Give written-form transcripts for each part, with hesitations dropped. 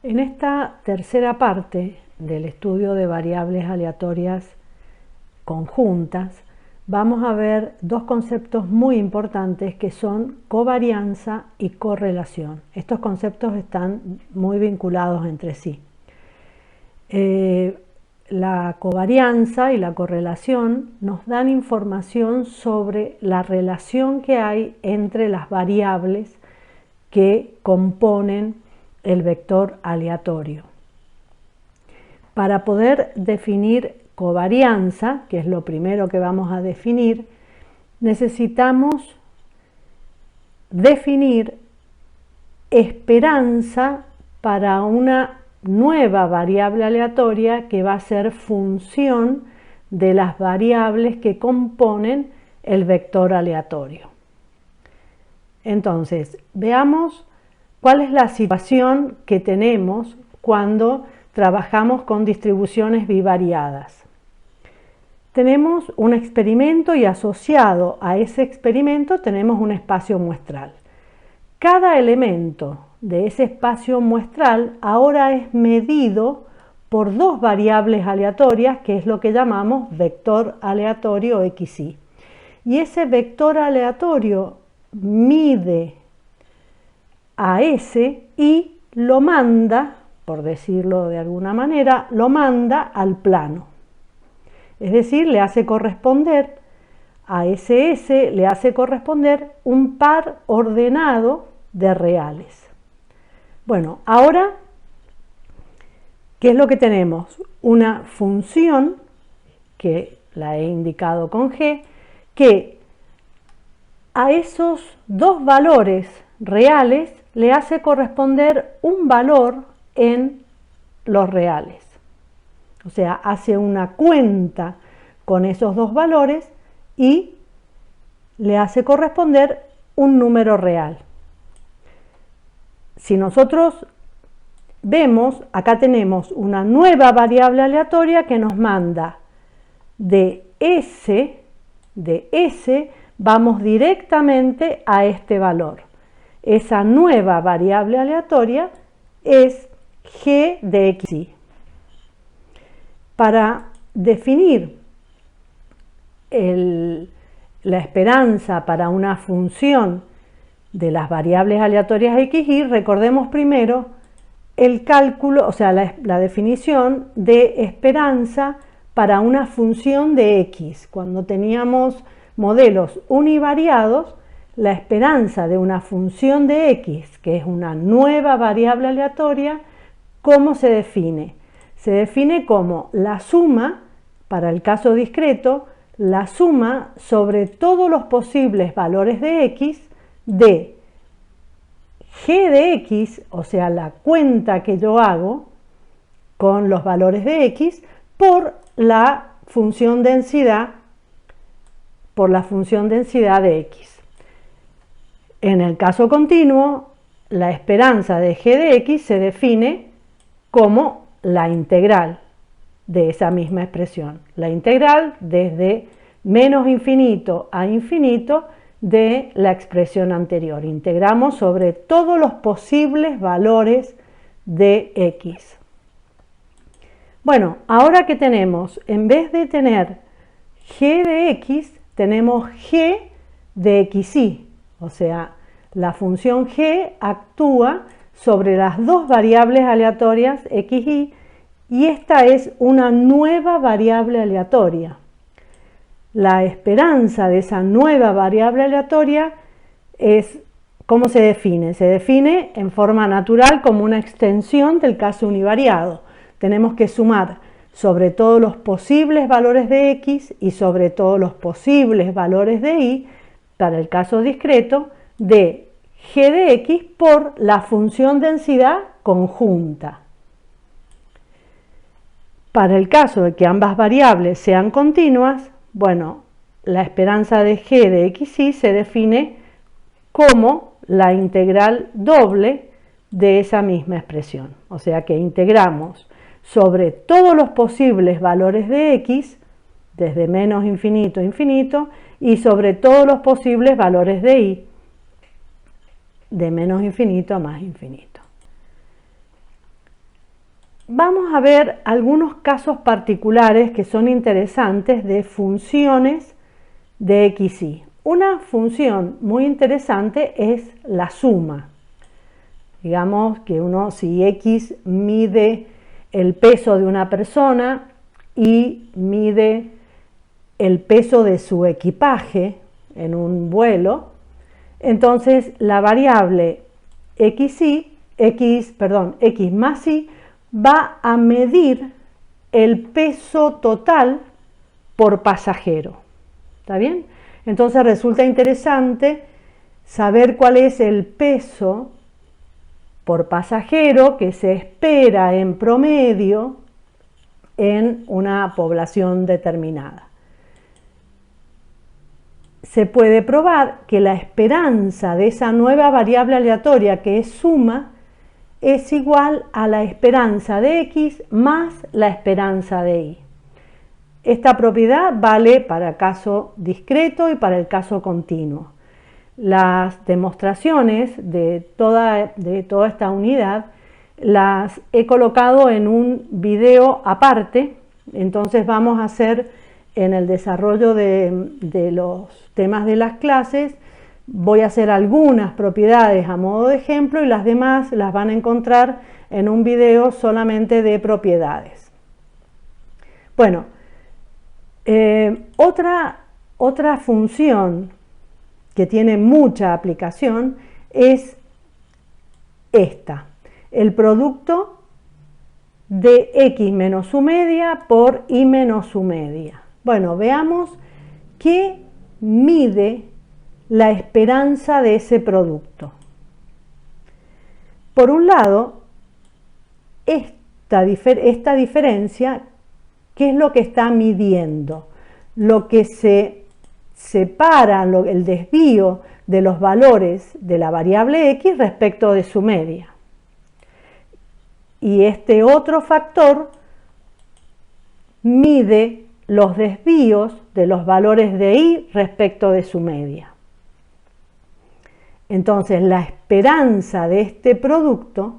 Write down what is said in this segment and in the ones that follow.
En esta tercera parte del estudio de variables aleatorias conjuntas, vamos a ver dos conceptos muy importantes que son covarianza y correlación. Estos conceptos están muy vinculados entre sí. La covarianza y la correlación nos dan información sobre la relación que hay entre las variables que componen el vector aleatorio. Para poder definir covarianza, que es lo primero que vamos a definir, necesitamos definir esperanza para una nueva variable aleatoria que va a ser función de las variables que componen el vector aleatorio. Entonces, veamos cuál es la situación que tenemos cuando trabajamos con distribuciones bivariadas. Tenemos un experimento y asociado a ese experimento tenemos un espacio muestral. Cada elemento de ese espacio muestral ahora es medido por dos variables aleatorias, que es lo que llamamos vector aleatorio xy. Y ese vector aleatorio mide a S y lo manda, por decirlo de alguna manera, lo manda al plano. Es decir, le hace corresponder a SS, le hace corresponder un par ordenado de reales. Bueno, ahora, ¿qué es lo que tenemos? Una función, que la he indicado con G, que a esos dos valores reales le hace corresponder un valor en los reales. O sea, hace una cuenta con esos dos valores y le hace corresponder un número real. Si nosotros vemos, acá tenemos una nueva variable aleatoria que nos manda de S, vamos directamente a este valor. Esa nueva variable aleatoria es g de xy. Para definir la esperanza para una función de las variables aleatorias xy, recordemos primero el cálculo, o sea, la definición de esperanza para una función de x. Cuando teníamos modelos univariados, la esperanza de una función de x, que es una nueva variable aleatoria, ¿cómo se define? Se define como la suma, para el caso discreto, la suma sobre todos los posibles valores de x de g de x, o sea, la cuenta que yo hago con los valores de x, por la función densidad, de x. En el caso continuo, la esperanza de g de x se define como la integral de esa misma expresión. La integral desde menos infinito a infinito de la expresión anterior. Integramos sobre todos los posibles valores de x. Bueno, ahora que tenemos, en vez de tener g de x, tenemos g de xy. O sea, la función g actúa sobre las dos variables aleatorias xy y esta es una nueva variable aleatoria. La esperanza de esa nueva variable aleatoria es, ¿cómo se define? Se define en forma natural como una extensión del caso univariado. Tenemos que sumar sobre todos los posibles valores de x y sobre todos los posibles valores de y, para el caso discreto, de g de x por la función densidad conjunta. Para el caso de que ambas variables sean continuas, bueno, la esperanza de g de xy se define como la integral doble de esa misma expresión. O sea que integramos sobre todos los posibles valores de x, desde menos infinito a infinito, y sobre todos los posibles valores de y, de menos infinito a más infinito. vamos a ver algunos casos particulares que son interesantes de funciones de x, y. Una función muy interesante es la suma. Digamos que si x mide el peso de una persona y mide el peso de su equipaje en un vuelo, entonces la variable x más y va a medir el peso total por pasajero. ¿Está bien? Entonces resulta interesante saber cuál es el peso por pasajero que se espera en promedio en una población determinada. Se puede probar que la esperanza de esa nueva variable aleatoria que es suma es igual a la esperanza de x más la esperanza de y. Esta propiedad vale para el caso discreto y para el caso continuo. Las demostraciones de toda esta unidad las he colocado en un video aparte, entonces vamos a hacer en el desarrollo de los temas de las clases, voy a hacer algunas propiedades a modo de ejemplo y las demás las van a encontrar en un video solamente de propiedades. Bueno, otra función que tiene mucha aplicación es esta, el producto de x menos su media por y menos su media. Bueno, veamos qué mide la esperanza de ese producto. Por un lado, esta diferencia, ¿qué es lo que está midiendo? Lo que se separa, el desvío de los valores de la variable x respecto de su media. Y este otro factor mide los desvíos de los valores de y respecto de su media. Entonces, la esperanza de este producto,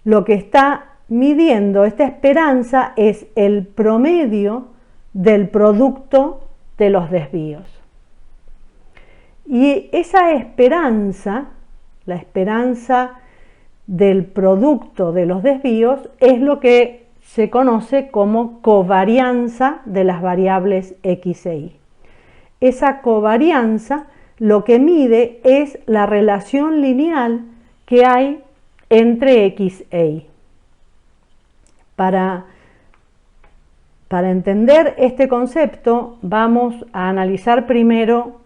lo que está midiendo esta esperanza es el promedio del producto de los desvíos. Y esa esperanza, la esperanza del producto de los desvíos, es lo que se conoce como covarianza de las variables x e y. Esa covarianza lo que mide es la relación lineal que hay entre x e y. Para entender este concepto vamos a analizar primero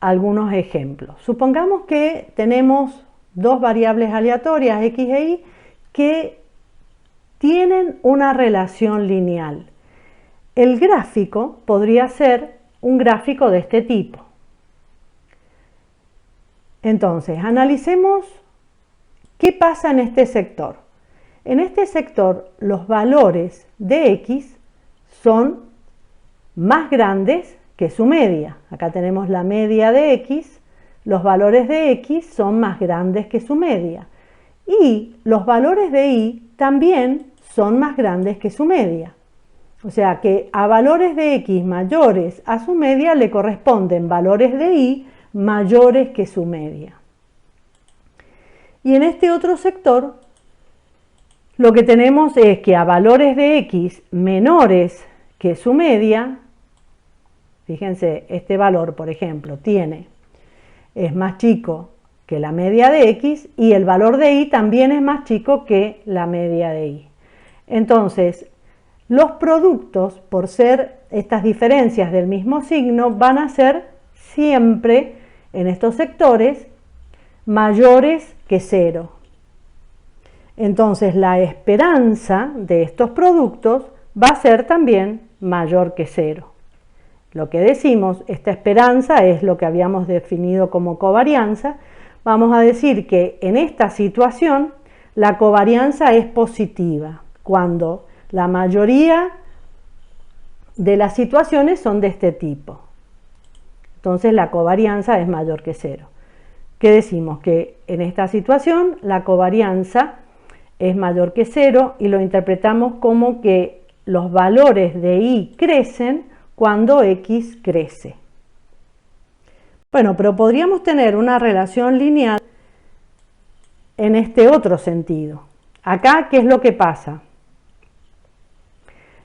algunos ejemplos. Supongamos que tenemos dos variables aleatorias x e y que tienen una relación lineal. El gráfico podría ser un gráfico de este tipo. Entonces, analicemos qué pasa en este sector. En este sector, los valores de x son más grandes que su media. Acá tenemos la media de x, los valores de x son más grandes que su media. Y los valores de y también son más grandes que su media. O sea que a valores de x mayores a su media le corresponden valores de y mayores que su media. Y en este otro sector, lo que tenemos es que a valores de x menores que su media, fíjense, este valor, por ejemplo, es más chico que la media de x y el valor de y también es más chico que la media de y. Entonces, los productos, por ser estas diferencias del mismo signo, van a ser siempre en estos sectores mayores que 0. Entonces, la esperanza de estos productos va a ser también mayor que 0. Lo que decimos, esta esperanza es lo que habíamos definido como covarianza. Vamos a decir que en esta situación la covarianza es positiva, cuando la mayoría de las situaciones son de este tipo. Entonces la covarianza es mayor que 0. ¿Qué decimos? Que en esta situación la covarianza es mayor que 0 y lo interpretamos como que los valores de y crecen cuando x crece. Bueno, pero podríamos tener una relación lineal en este otro sentido. Acá, ¿qué es lo que pasa?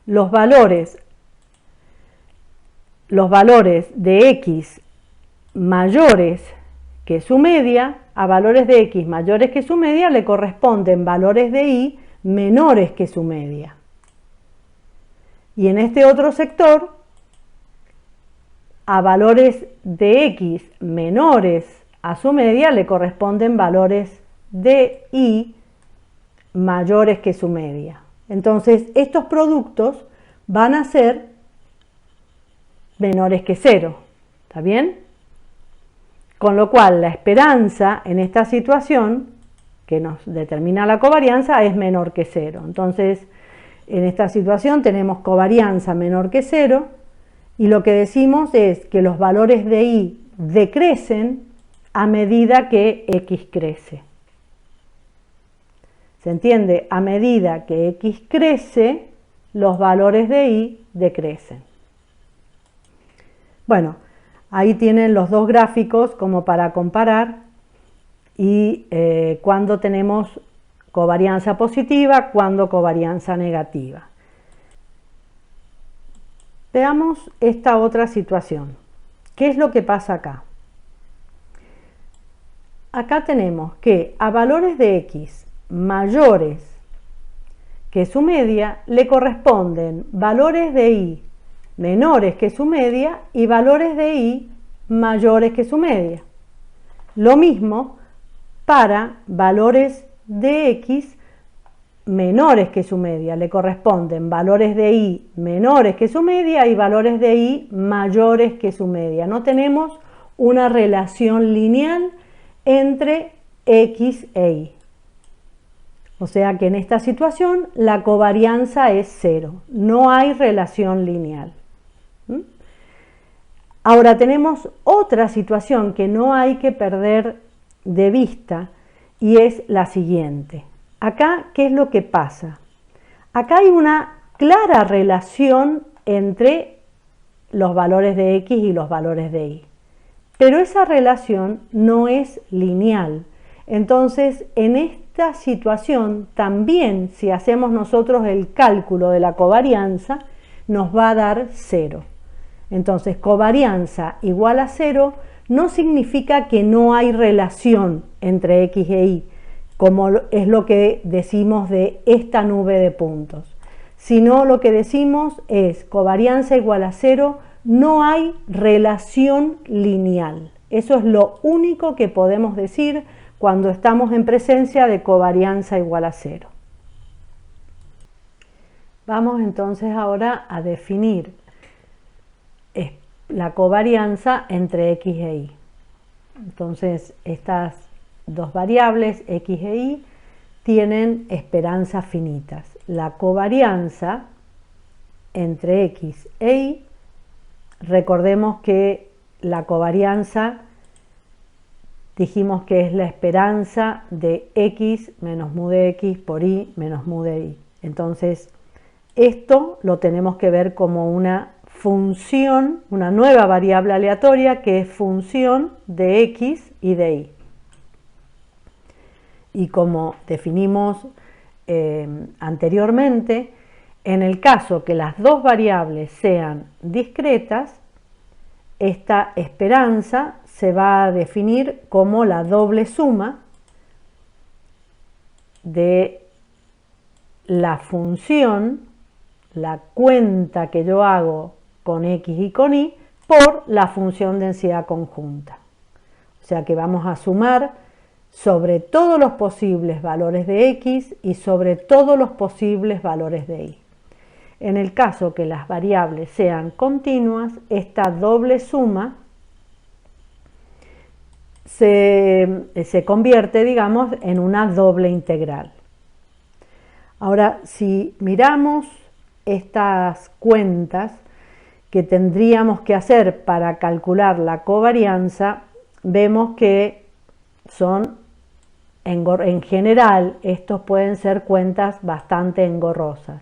Los valores de x mayores que su media, a valores de x mayores que su media le corresponden valores de y menores que su media. Y en este otro sector, a valores de x menores a su media le corresponden valores de y mayores que su media. Entonces, estos productos van a ser menores que 0. ¿Está bien? Con lo cual, la esperanza en esta situación, que nos determina la covarianza, es menor que 0. Entonces, en esta situación tenemos covarianza menor que 0, y lo que decimos es que los valores de y decrecen a medida que x crece. ¿Se entiende? A medida que x crece, los valores de y decrecen. Bueno, ahí tienen los dos gráficos como para comparar y cuando tenemos covarianza positiva, cuando covarianza negativa. Veamos esta otra situación. ¿Qué es lo que pasa acá? Acá tenemos que a valores de x mayores que su media le corresponden valores de y menores que su media y valores de y mayores que su media. Lo mismo para valores de x menores que su media, le corresponden valores de y menores que su media y valores de y mayores que su media. No tenemos una relación lineal entre x e y. O sea que en esta situación la covarianza es 0, no hay relación lineal. Ahora tenemos otra situación que no hay que perder de vista y es la siguiente. Acá, ¿qué es lo que pasa? Acá hay una clara relación entre los valores de x y los valores de y. Pero esa relación no es lineal. Entonces, en esta situación, también si hacemos nosotros el cálculo de la covarianza, nos va a dar 0. Entonces, covarianza igual a 0 no significa que no hay relación entre x e y, como es lo que decimos de esta nube de puntos, sino lo que decimos es covarianza igual a 0, no hay relación lineal. Eso es lo único que podemos decir cuando estamos en presencia de covarianza igual a 0. Vamos entonces ahora a definir la covarianza entre x e y. Entonces, estas dos variables, x e y, tienen esperanzas finitas. La covarianza entre x e y, recordemos que la covarianza dijimos que es la esperanza de x menos mu de x por y menos mu de y. Entonces, esto lo tenemos que ver como una función, una nueva variable aleatoria que es función de x y de y. Y como definimos anteriormente, en el caso que las dos variables sean discretas, esta esperanza se va a definir como la doble suma de la función, la cuenta que yo hago con x y con y, por la función densidad conjunta. O sea que vamos a sumar sobre todos los posibles valores de x y sobre todos los posibles valores de y. En el caso que las variables sean continuas, esta doble suma se convierte, digamos, en una doble integral. Ahora, si miramos estas cuentas que tendríamos que hacer para calcular la covarianza, vemos que son en general, estos pueden ser cuentas bastante engorrosas.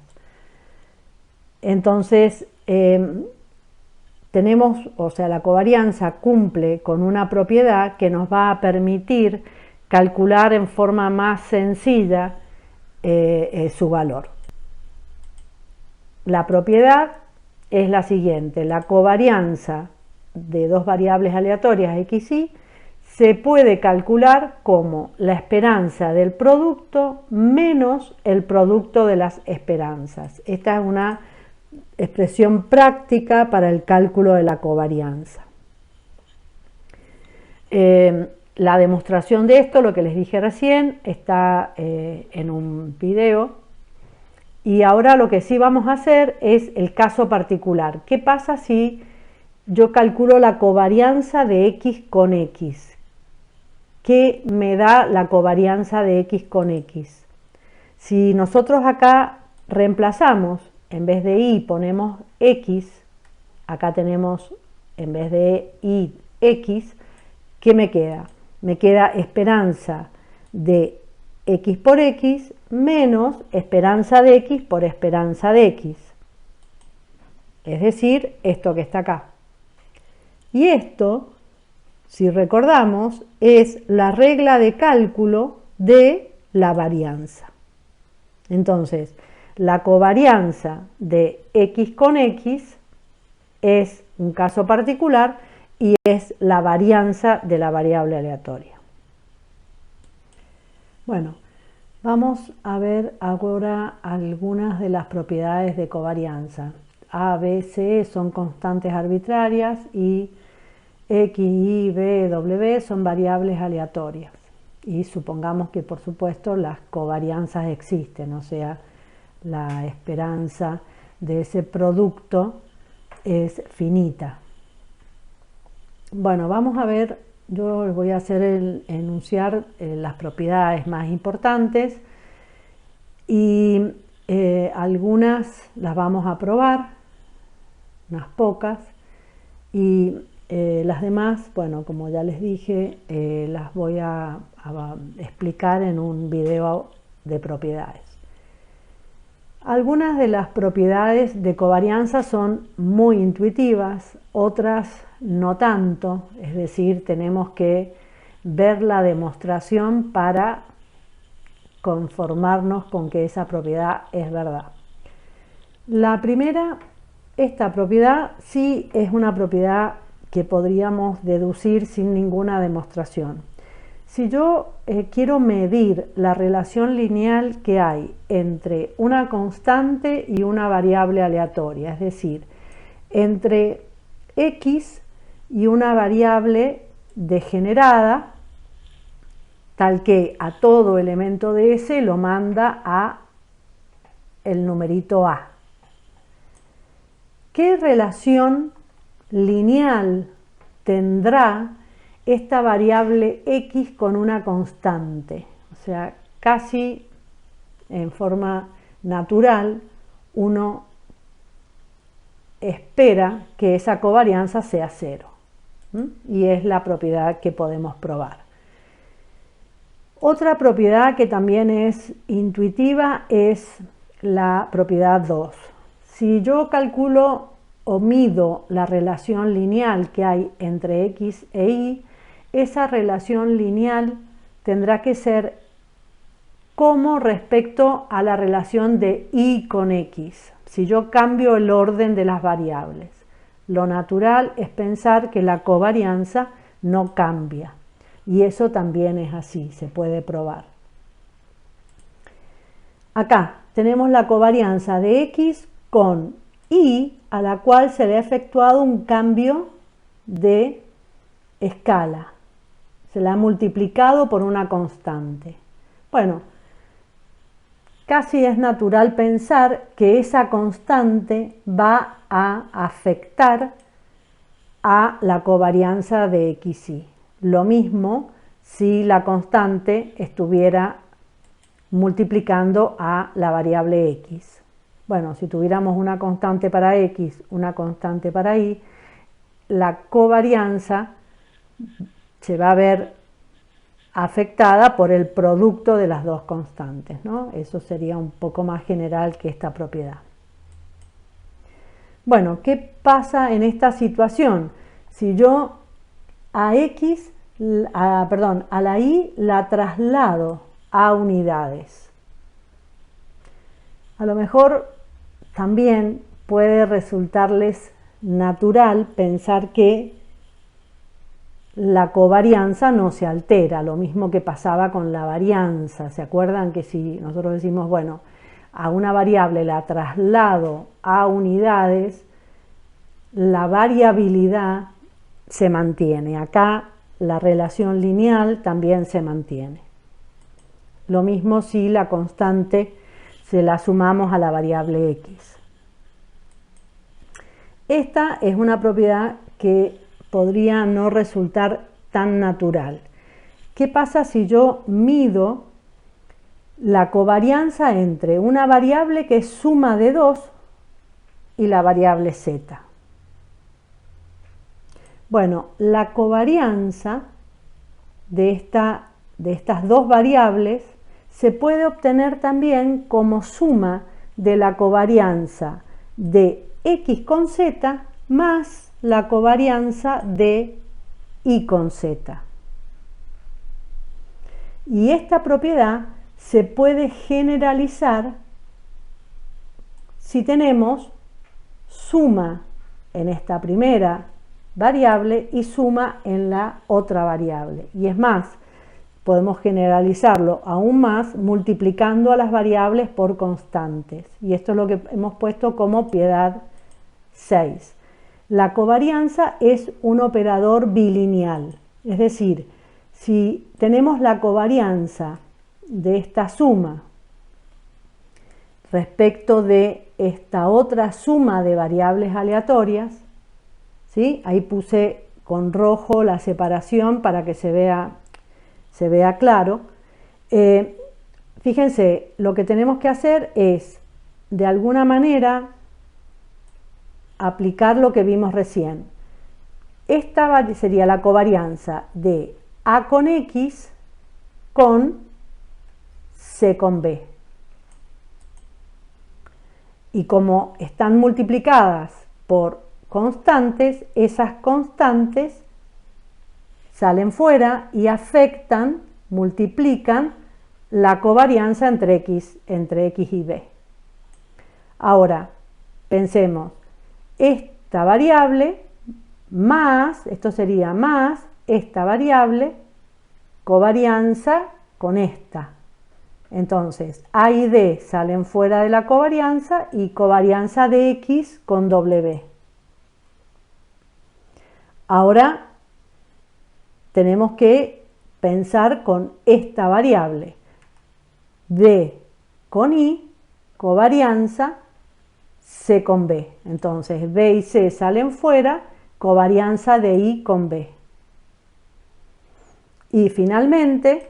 Entonces, la covarianza cumple con una propiedad que nos va a permitir calcular en forma más sencilla su valor. La propiedad es la siguiente: la covarianza de dos variables aleatorias x y se puede calcular como la esperanza del producto menos el producto de las esperanzas. Esta es una expresión práctica para el cálculo de la covarianza. La demostración de esto, lo que les dije recién, está en un video. Y ahora lo que sí vamos a hacer es el caso particular. ¿Qué pasa si yo calculo la covarianza de x con x? ¿Qué me da la covarianza de x con x? Si nosotros acá reemplazamos, en vez de y ponemos x, acá tenemos en vez de y x, ¿qué me queda? Me queda esperanza de x por x menos esperanza de x por esperanza de x. Es decir, esto que está acá. Y esto, si recordamos, es la regla de cálculo de la varianza. Entonces, la covarianza de x con x es un caso particular y es la varianza de la variable aleatoria. Bueno, vamos a ver ahora algunas de las propiedades de covarianza. A, B, C son constantes arbitrarias y X, Y, B, W son variables aleatorias. Y supongamos que, por supuesto, las covarianzas existen, o sea, la esperanza de ese producto es finita. Bueno, vamos a ver, yo voy a enunciar las propiedades más importantes y algunas las vamos a probar, unas pocas, y las demás, bueno, como ya les dije, las voy a explicar en un video de propiedades. Algunas de las propiedades de covarianza son muy intuitivas, otras no tanto, es decir, tenemos que ver la demostración para conformarnos con que esa propiedad es verdad. La primera, esta propiedad sí es una propiedad que podríamos deducir sin ninguna demostración. Si yo quiero medir la relación lineal que hay entre una constante y una variable aleatoria, es decir, entre x y una variable degenerada, tal que a todo elemento de S lo manda a el numerito A. ¿Qué relación lineal tendrá esta variable x con una constante? O sea, casi en forma natural uno espera que esa covarianza sea cero. Y es la propiedad que podemos probar. Otra propiedad que también es intuitiva es la propiedad 2. Si yo calculo o mido la relación lineal que hay entre x e y, esa relación lineal tendrá que ser como respecto a la relación de y con x. Si yo cambio el orden de las variables, lo natural es pensar que la covarianza no cambia. Y eso también es así, se puede probar. Acá tenemos la covarianza de x con y, a la cual se le ha efectuado un cambio de escala. Se la ha multiplicado por una constante. Bueno, casi es natural pensar que esa constante va a afectar a la covarianza de x y. Lo mismo si la constante estuviera multiplicando a la variable x. Bueno, si tuviéramos una constante para x, una constante para y, la covarianza se va a ver afectada por el producto de las dos constantes, ¿no? Eso sería un poco más general que esta propiedad. Bueno, ¿qué pasa en esta situación? Si yo a la y la traslado a unidades. A lo mejor también puede resultarles natural pensar que la covarianza no se altera, lo mismo que pasaba con la varianza. ¿Se acuerdan que si nosotros decimos, bueno, a una variable la traslado a unidades, la variabilidad se mantiene? Acá la relación lineal también se mantiene. Lo mismo si la constante se la sumamos a la variable x. Esta es una propiedad que podría no resultar tan natural. ¿Qué pasa si yo mido la covarianza entre una variable que es suma de 2 y la variable z? Bueno, la covarianza de estas dos variables se puede obtener también como suma de la covarianza de x con z más la covarianza de y con z. Y esta propiedad se puede generalizar si tenemos suma en esta primera variable y suma en la otra variable. Y es más, podemos generalizarlo aún más multiplicando a las variables por constantes. Y esto es lo que hemos puesto como piedad 6. La covarianza es un operador bilineal, es decir, si tenemos la covarianza de esta suma respecto de esta otra suma de variables aleatorias, ¿sí? Ahí puse con rojo la separación para que se vea claro. Fíjense, lo que tenemos que hacer es, de alguna manera, aplicar lo que vimos recién. Esta sería la covarianza de A con X con C con B. Y como están multiplicadas por constantes, esas constantes salen fuera y afectan, multiplican la covarianza entre X y B. Ahora, pensemos, esta variable más, esto sería más esta variable, covarianza con esta. Entonces, A y D salen fuera de la covarianza y covarianza de X con W. Ahora tenemos que pensar con esta variable. D con I, covarianza C con B. Entonces, B y C salen fuera, covarianza de I con B. Y finalmente,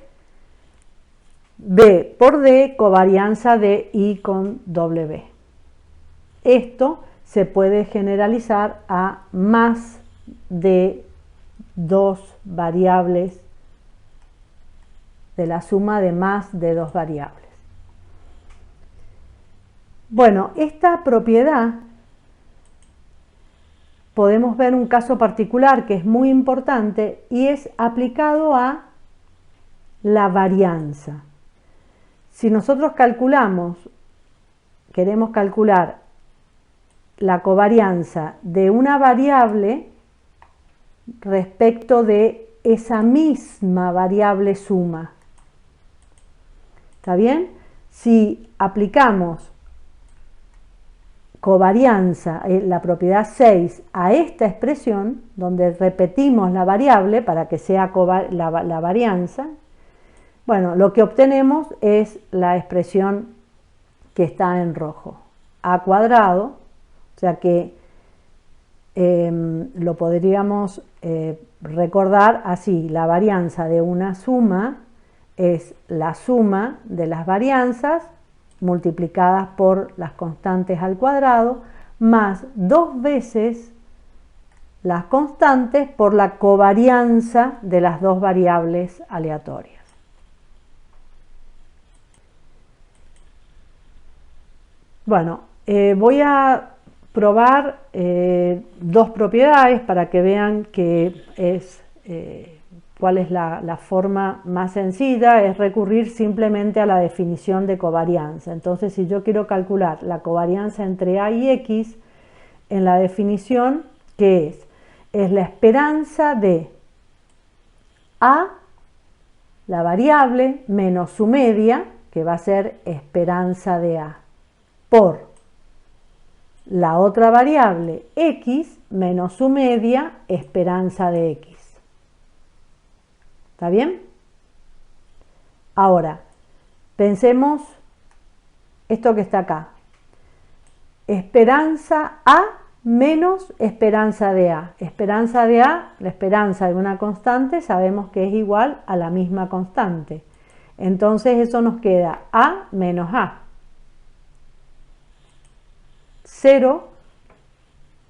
B por D, covarianza de I con W. Esto se puede generalizar a más de dos variables, de la suma de más de dos variables. Bueno, esta propiedad podemos ver un caso particular que es muy importante y es aplicado a la varianza. Si nosotros queremos calcular la covarianza de una variable respecto de esa misma variable suma. ¿Está bien? Si aplicamos covarianza, la propiedad 6, a esta expresión, donde repetimos la variable para que sea la varianza, bueno, lo que obtenemos es la expresión que está en rojo, a cuadrado, o sea que lo podríamos recordar así: la varianza de una suma es la suma de las varianzas multiplicadas por las constantes al cuadrado más 2 veces las constantes por la covarianza de las dos variables aleatorias. Bueno, voy a probar dos propiedades para que vean cuál es la forma más sencilla, es recurrir simplemente a la definición de covarianza. Entonces, si yo quiero calcular la covarianza entre A y X, en la definición, ¿qué es? Es la esperanza de A, la variable, menos su media, que va a ser esperanza de A, por la otra variable X menos su media, esperanza de X. ¿Está bien? Ahora, pensemos esto que está acá. Esperanza A menos esperanza de A. Esperanza de A, la esperanza de una constante, sabemos que es igual a la misma constante. Entonces eso nos queda A menos A. 0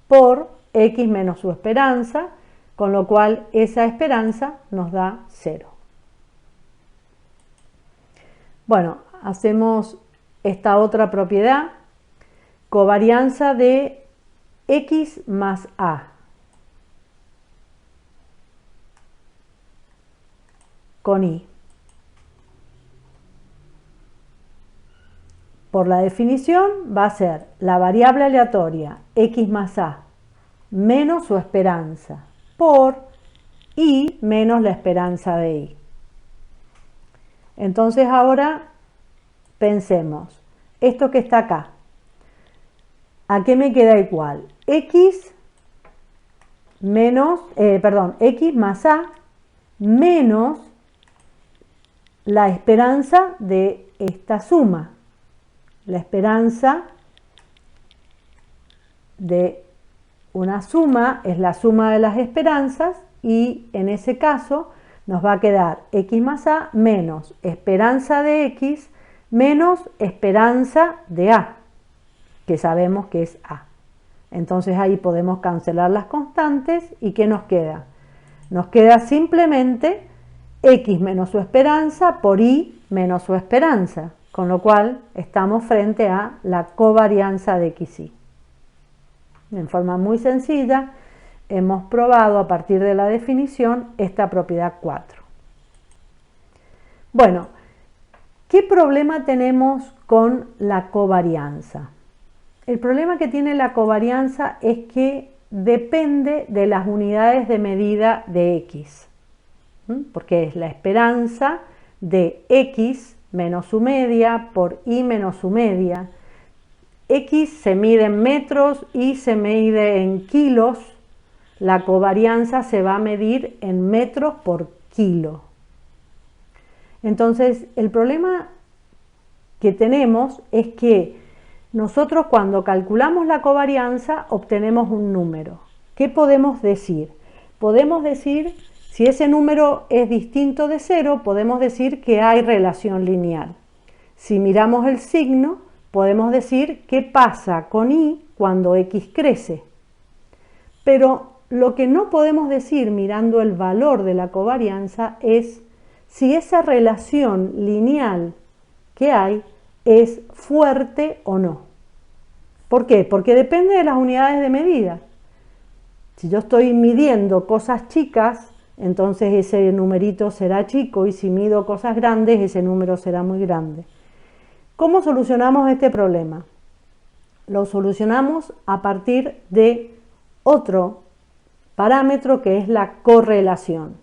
por X menos su esperanza, con lo cual esa esperanza nos da 0. Bueno, hacemos esta otra propiedad, covarianza de X más A con Y. Por la definición va a ser la variable aleatoria X más A menos su esperanza por Y menos la esperanza de Y. Entonces ahora pensemos, esto que está acá, ¿a qué me queda igual? X más A menos la esperanza de esta suma. La esperanza de una suma es la suma de las esperanzas y en ese caso nos va a quedar X más A menos esperanza de X menos esperanza de A, que sabemos que es A. Entonces ahí podemos cancelar las constantes y ¿qué nos queda? Nos queda simplemente X menos su esperanza por Y menos su esperanza, con lo cual estamos frente a la covarianza de X y. En forma muy sencilla hemos probado a partir de la definición esta propiedad 4. Bueno, ¿qué problema tenemos con la covarianza? El problema que tiene la covarianza es que depende de las unidades de medida de X, porque es la esperanza de X menos su media por Y menos su media. X se mide en metros, Y se mide en kilos, la covarianza se va a medir en metros por kilo. Entonces, el problema que tenemos es que nosotros cuando calculamos la covarianza obtenemos un número. ¿Qué podemos decir? Podemos decir, si ese número es distinto de 0, podemos decir que hay relación lineal. Si miramos el signo, podemos decir qué pasa con Y cuando X crece. Pero lo que no podemos decir mirando el valor de la covarianza es si esa relación lineal que hay es fuerte o no. ¿Por qué? Porque depende de las unidades de medida. Si yo estoy midiendo cosas chicas, entonces ese numerito será chico, y si mido cosas grandes, ese número será muy grande. ¿Cómo solucionamos este problema? Lo solucionamos a partir de otro parámetro que es la correlación.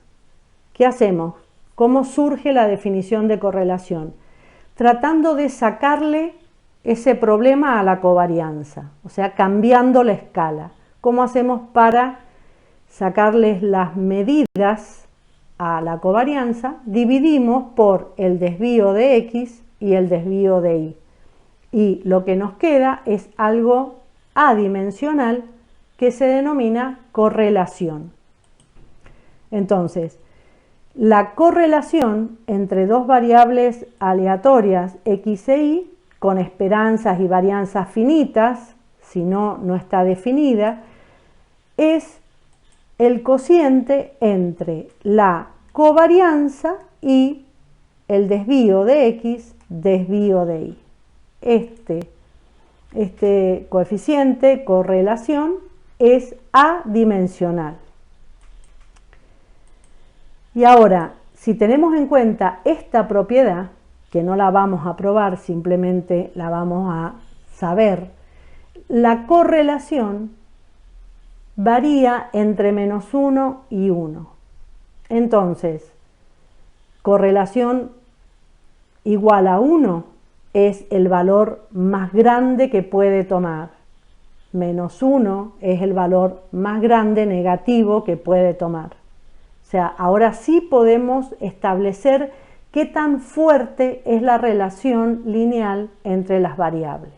¿Qué hacemos? ¿Cómo surge la definición de correlación? Tratando de sacarle ese problema a la covarianza, o sea, cambiando la escala. ¿Cómo hacemos para sacarles las medidas a la covarianza? Dividimos por el desvío de X y el desvío de Y. Y lo que nos queda es algo adimensional que se denomina correlación. Entonces, la correlación entre dos variables aleatorias X e Y con esperanzas y varianzas finitas, si no, no está definida, es el cociente entre la covarianza y el desvío de X, desvío de Y. Este este coeficiente, correlación, es adimensional. Y ahora, si tenemos en cuenta esta propiedad, que no la vamos a probar, simplemente la vamos a saber, la correlación varía entre -1 y 1. Entonces, correlación igual a 1 es el valor más grande que puede tomar. -1 es el valor más grande negativo que puede tomar. O sea, ahora sí podemos establecer qué tan fuerte es la relación lineal entre las variables.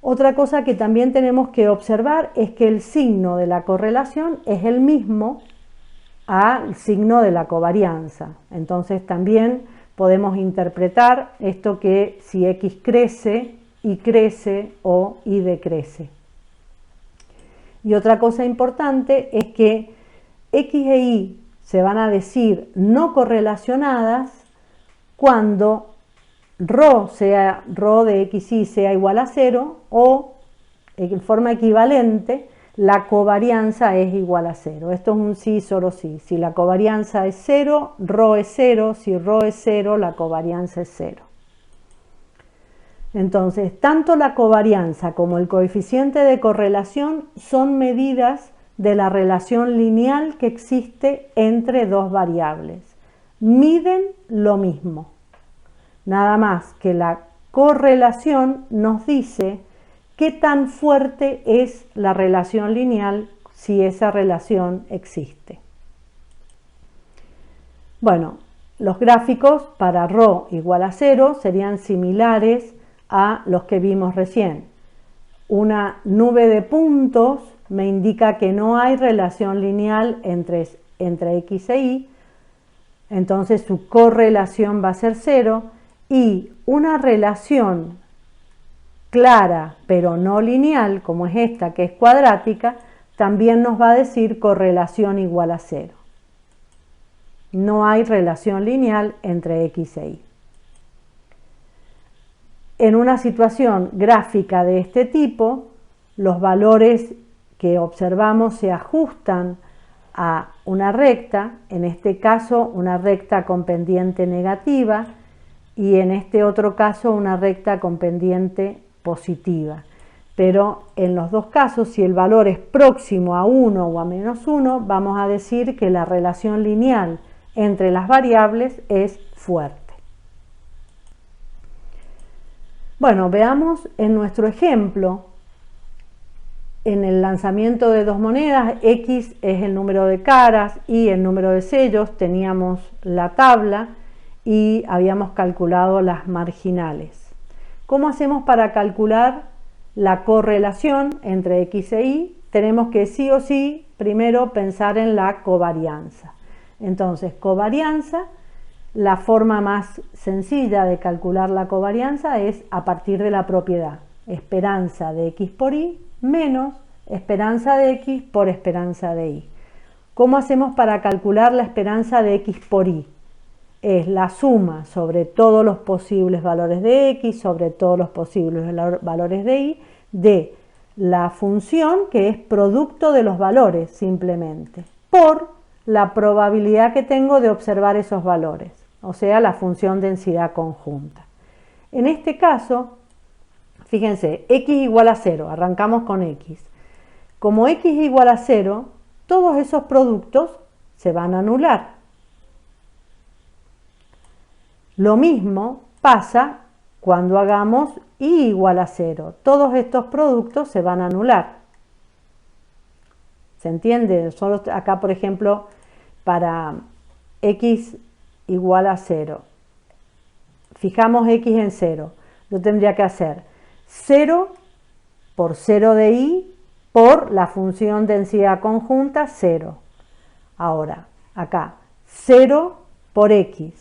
Otra cosa que también tenemos que observar es que el signo de la correlación es el mismo al signo de la covarianza. Entonces también podemos interpretar esto que si X crece, Y crece o Y decrece. Y otra cosa importante es que X e Y se van a decir no correlacionadas cuando ρ de XY sea igual a 0 o en forma equivalente la covarianza es igual a 0. Esto es un sí, solo sí. Si la covarianza es 0, ρ es 0. Si ρ es 0, la covarianza es 0. Entonces, tanto la covarianza como el coeficiente de correlación son medidas de la relación lineal que existe entre dos variables. Miden lo mismo. Nada más que la correlación nos dice qué tan fuerte es la relación lineal si esa relación existe. Bueno, los gráficos para ρ igual a 0 serían similares a los que vimos recién. Una nube de puntos me indica que no hay relación lineal entre X e Y, entonces su correlación va a ser 0, y una relación clara pero no lineal, como es esta que es cuadrática, también nos va a decir correlación igual a 0. No hay relación lineal entre X e Y. En una situación gráfica de este tipo, los valores que observamos se ajustan a una recta, en este caso una recta con pendiente negativa y en este otro caso una recta con pendiente positiva. Pero en los dos casos, si el valor es próximo a 1 o a -1, vamos a decir que la relación lineal entre las variables es fuerte. Bueno, veamos en nuestro ejemplo, en el lanzamiento de dos monedas, X es el número de caras y el número de sellos, teníamos la tabla y habíamos calculado las marginales. ¿Cómo hacemos para calcular la correlación entre X e Y? Tenemos que sí o sí primero pensar en la covarianza. Entonces, covarianza, la forma más sencilla de calcular la covarianza es a partir de la propiedad esperanza de X por Y menos esperanza de X por esperanza de Y. ¿Cómo hacemos para calcular la esperanza de X por Y? Es la suma sobre todos los posibles valores de X, sobre todos los posibles valores de Y, de la función que es producto de los valores simplemente, por la probabilidad que tengo de observar esos valores, o sea, la función densidad conjunta. En este caso, fíjense, X igual a 0, arrancamos con X. Como X igual a 0, todos esos productos se van a anular. Lo mismo pasa cuando hagamos Y igual a 0. Todos estos productos se van a anular. ¿Se entiende? Solo acá, por ejemplo, para X igual a 0. Fijamos X en 0. Yo tendría que hacer 0 por 0 de Y por la función densidad conjunta 0. Ahora, acá, 0 por X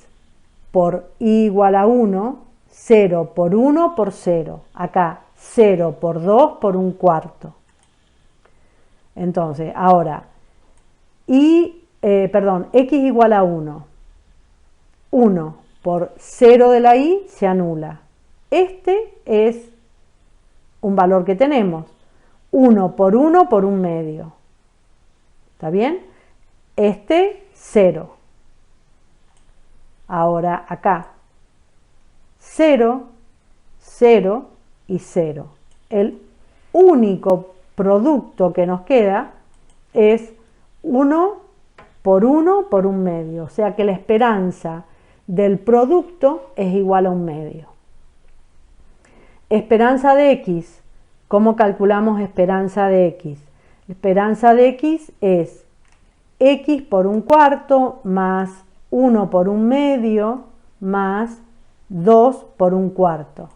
por Y igual a 1, 0 por 1 por 0. Acá, 0 por 2 por 1/4. Entonces, ahora, X igual a 1. 1 por 0 de la Y se anula. Este es un valor que tenemos. 1 por 1 por 1 medio. ¿Está bien? 0. Ahora acá. 0, 0 y 0. El único producto que nos queda es 1 por 1 por 1 medio. O sea que la esperanza del producto es igual a 1 medio. Esperanza de x. ¿Cómo calculamos esperanza de x? Esperanza de x es x por 1/4 más 1 por 1 medio más 2 por 1/4.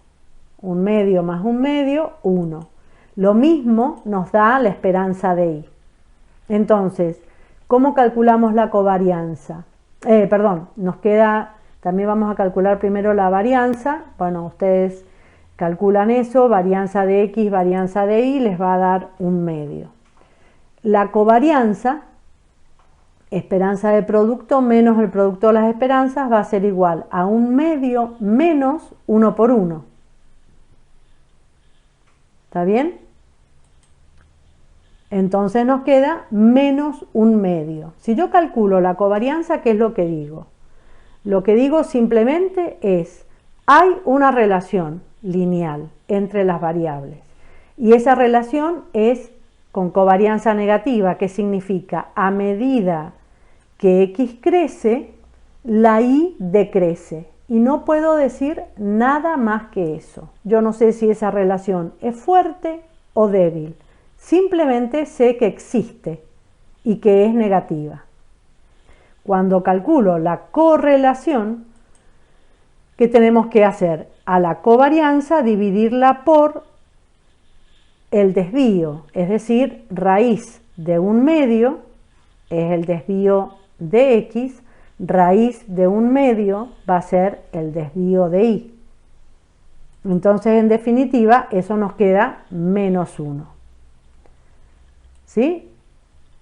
1 medio más 1 medio, 1. Lo mismo nos da la esperanza de y. Entonces, ¿cómo calculamos la covarianza? Nos queda, también vamos a calcular primero la varianza. Bueno, ustedes calculan eso, varianza de x, varianza de y, les va a dar 1 medio. La covarianza, esperanza de producto menos el producto de las esperanzas, va a ser igual a 1 medio menos 1 por 1. ¿Está bien? Entonces nos queda menos 1 medio. Si yo calculo la covarianza, ¿qué es lo que digo? Lo que digo simplemente es, hay una relación lineal entre las variables. Y esa relación es con covarianza negativa, que significa a medida que x crece, la y decrece. Y no puedo decir nada más que eso. Yo no sé si esa relación es fuerte o débil. Simplemente sé que existe y que es negativa. Cuando calculo la correlación, ¿qué tenemos que hacer? A la covarianza dividirla por el desvío, es decir, raíz de 1 medio es el desvío de x, raíz de 1 medio va a ser el desvío de y. Entonces, en definitiva, eso nos queda menos 1. ¿Sí?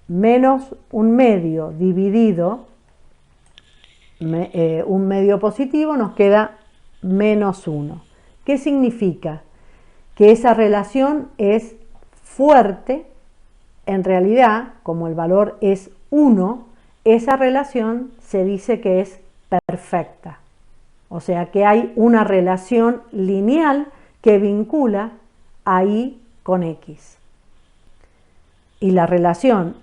Menos 1 medio dividido, 1 medio positivo, nos queda menos 1. ¿Qué significa? Que esa relación es fuerte. En realidad, como el valor es 1, esa relación se dice que es perfecta. O sea que hay una relación lineal que vincula a y con x. Y la relación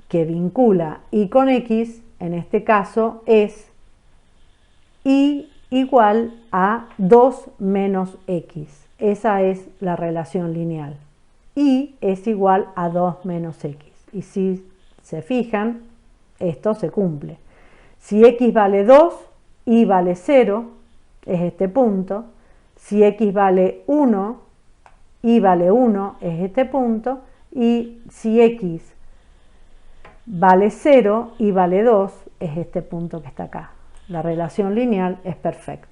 que vincula y con x, en este caso, es y igual a 2 menos x. Esa es la relación lineal. Y es igual a 2 menos x. Y si se fijan, esto se cumple. Si x vale 2, y vale 0, es este punto. Si x vale 1, y vale 1, es este punto. Y si x vale 0, y vale 2, es este punto que está acá. La relación lineal es perfecta.